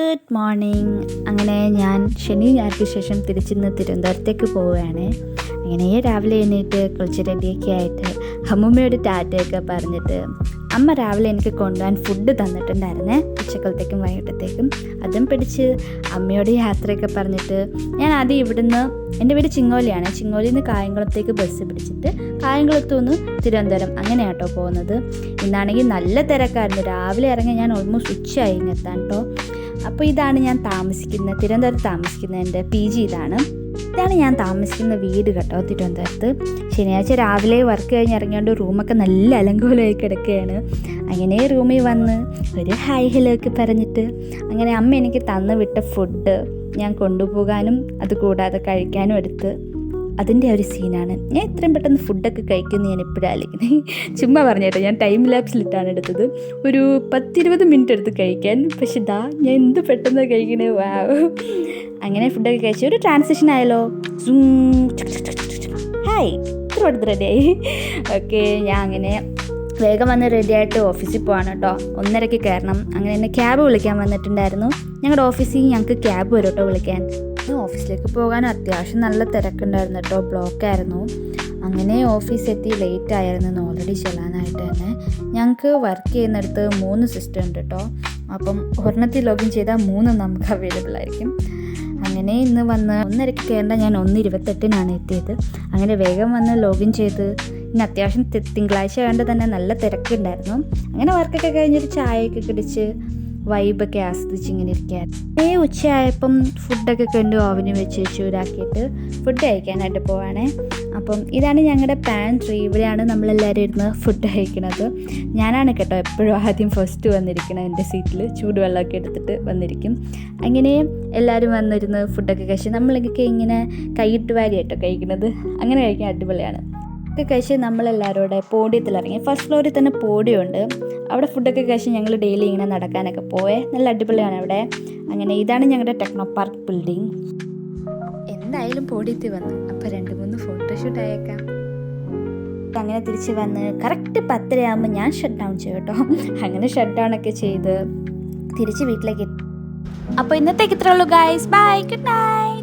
Good morning. അങ്ങനെ ഞാൻ ശനി ഞായർക്ക് ശേഷം തിരിച്ചിന്ന് തിരുവനന്തപുരത്തേക്ക് പോവുകയാണ്. അങ്ങനെ രാവിലെ എണീറ്റ് കുളിച്ച് റെഡിയൊക്കെ ആയിട്ട് അമ്മൂമ്മയോട് ടാറ്റയൊക്കെ പറഞ്ഞിട്ട് അമ്മ രാവിലെ എനിക്ക് കൊണ്ടുപോകാൻ ഫുഡ് തന്നിട്ടുണ്ടായിരുന്നേ, ഉച്ചക്കലത്തേക്കും വൈകിട്ടത്തേക്കും. അതും പിടിച്ച് അമ്മയോട് യാത്രയൊക്കെ പറഞ്ഞിട്ട് ഞാൻ ആദ്യം ഇവിടുന്ന്, എൻ്റെ വീട് ചിങ്ങോലിയാണ്, ചിങ്ങോലിയിൽ നിന്ന് കായംകുളത്തേക്ക് ബസ് പിടിച്ചിട്ട് കായംകുളത്തു നിന്ന് തിരുവനന്തപുരം അങ്ങനെയാട്ടോ പോകുന്നത്. ഇന്നാണെങ്കിൽ നല്ല തിരക്കായിരുന്നു. രാവിലെ ഇറങ്ങി ഞാൻ ഓൾമോസ്റ്റ് ഉച്ചയായി ഇങ്ങെത്താൻ കേട്ടോ. അപ്പോൾ ഇതാണ് ഞാൻ താമസിക്കുന്നത്, തിരുവനന്തപുരത്ത് താമസിക്കുന്നത്. എൻ്റെ PG ഇതാണ് ഞാൻ താമസിക്കുന്ന വീട് കേട്ടോ, തിരുവനന്തപുരത്ത്. ശനിയാഴ്ച രാവിലെ വർക്ക് കഴിഞ്ഞ് ഇറങ്ങിയോണ്ട് റൂമൊക്കെ നല്ല അലങ്കോലമായി കിടക്കുകയാണ്. അങ്ങനെ റൂമിൽ വന്ന് ഒരു ഹായ് ഹലോ ഒക്കെ പറഞ്ഞിട്ട് അങ്ങനെ അമ്മ എനിക്ക് തന്നു വിട്ട ഫുഡ് ഞാൻ കൊണ്ടുപോകാനും അതുകൂടാതെ കഴിക്കാനും എടുത്ത് അതിൻ്റെ ഒരു സീനാണ്. ഞാൻ ഇത്രയും പെട്ടെന്ന് ഫുഡൊക്കെ കഴിക്കുമെന്ന് ഞാൻ എപ്പോഴും ആലോചിക്കുന്നത്. ചുമ്മാ പറഞ്ഞേട്ടോ, ഞാൻ ടൈം ലാപ്സിലിട്ടാണ് എടുത്തത്. ഒരു 10-20 മിനിറ്റ് എടുത്ത് കഴിക്കാൻ. പക്ഷെ ഞാൻ എന്ത് പെട്ടെന്ന് കഴിക്കണേ, വാവ്. അങ്ങനെ ഫുഡൊക്കെ കഴിച്ച് ഒരു ട്രാൻസിഷൻ ആയല്ലോ. ഹായ്, ഇത്ര അടുത്ത് റെഡിയായി. ഓക്കെ, ഞാൻ അങ്ങനെ വേഗം വന്ന് റെഡിയായിട്ട് ഓഫീസിൽ പോവാണ് കേട്ടോ. 1:30 കയറണം. അങ്ങനെ എന്നെ ക്യാബ് വിളിക്കാൻ വന്നിട്ടുണ്ടായിരുന്നു. ഞങ്ങളുടെ ഓഫീസിൽ ഞങ്ങൾക്ക് ക്യാബ് വരും കേട്ടോ വിളിക്കാൻ. ഓഫീസിലേക്ക് പോകാൻ അത്യാവശ്യം നല്ല തിരക്കുണ്ടായിരുന്നു കേട്ടോ, ബ്ലോക്കായിരുന്നു. അങ്ങനെ ഓഫീസെത്തി ലേറ്റ് ആയിരുന്നു ഓൾറെഡി ചെല്ലാനായിട്ട് തന്നെ. ഞങ്ങൾക്ക് വർക്ക് ചെയ്യുന്നിടത്ത് 3 സിസ്റ്റം ഉണ്ട് കേട്ടോ. അപ്പം ഒരെണ്ണത്തിൽ ലോഗിൻ ചെയ്താൽ 3 നമുക്ക് അവൈലബിൾ ആയിരിക്കും. അങ്ങനെ ഇന്ന് വന്ന് 1:30 കയറേണ്ട ഞാൻ 1:28 എത്തിയത്. അങ്ങനെ വേഗം വന്ന് ലോഗിൻ ചെയ്ത് ഇന്ന് അത്യാവശ്യം തിങ്കളാഴ്ച ആയതുകൊണ്ട് തന്നെ നല്ല തിരക്കുണ്ടായിരുന്നു. അങ്ങനെ വർക്കൊക്കെ കഴിഞ്ഞൊരു ചായയൊക്കെ കുടിച്ച് വൈബൊക്കെ ആസ്വദിച്ച് ഇങ്ങനെ ഇരിക്കുകയായിരുന്നു. ഉച്ചയായപ്പം ഫുഡൊക്കെ കണ്ട് ഓവന് വെച്ച് ചൂടാക്കിയിട്ട് ഫുഡ് കഴിക്കാനായിട്ട് പോവാണേ. അപ്പം ഇതാണ് ഞങ്ങളുടെ പാൻട്രി. ഇവിടെയാണ് നമ്മളെല്ലാവരും ഇരുന്ന് ഫുഡ് കഴിക്കുന്നത്. ഞാനാണ് കേട്ടോ എപ്പോഴും ആദ്യം ഫസ്റ്റ് വന്നിരിക്കണം. എൻ്റെ സീറ്റിൽ ചൂടുവെള്ളമൊക്കെ എടുത്തിട്ട് വന്നിരിക്കും. അങ്ങനെ എല്ലാവരും വന്നിരുന്ന് ഫുഡൊക്കെ കഴിച്ച് നമ്മളൊക്കെ ഇങ്ങനെ കൈയിട്ട് വാരിയായിട്ടോ കഴിക്കുന്നത്. അങ്ങനെ കഴിക്കാൻ അടിപൊളിയാണ്. ഫുഡൊക്കെ കഴിച്ച് നമ്മളെല്ലാവരും കൂടെ പോഡിയത്തിലിറങ്ങി. ഫസ്റ്റ് ഫ്ലോറിൽ തന്നെ പോഡിയമുണ്ട്. അവിടെ ഫുഡൊക്കെ കഴിച്ച് ഞങ്ങൾ ഡെയിലി ഇങ്ങനെ നടക്കാനൊക്കെ പോവേ. നല്ല അടിപൊളിയാണ് അവിടെ. അങ്ങനെ ഇതാണ് ഞങ്ങളുടെ ടെക്നോ പാർക്ക് ബിൽഡിംഗ്. എന്തായാലും പോഡിയത്തിൽ വന്നു, അപ്പോൾ 2-3 ഫോട്ടോഷൂട്ട് ആയേക്കാം. അങ്ങനെ തിരിച്ച് വന്ന് കറക്റ്റ് 10:30 ആകുമ്പോൾ ഞാൻ ഷട്ട് ഡൗൺ ചെയ്യും കേട്ടോ. അങ്ങനെ ഷട്ട് ഡൗൺ ഒക്കെ ചെയ്ത് തിരിച്ച് വീട്ടിലേക്ക് എത്തി. അപ്പോൾ ഇന്നത്തേക്ക് ഇത്രേ ഉള്ളൂ ഗൈസ്. By, good night.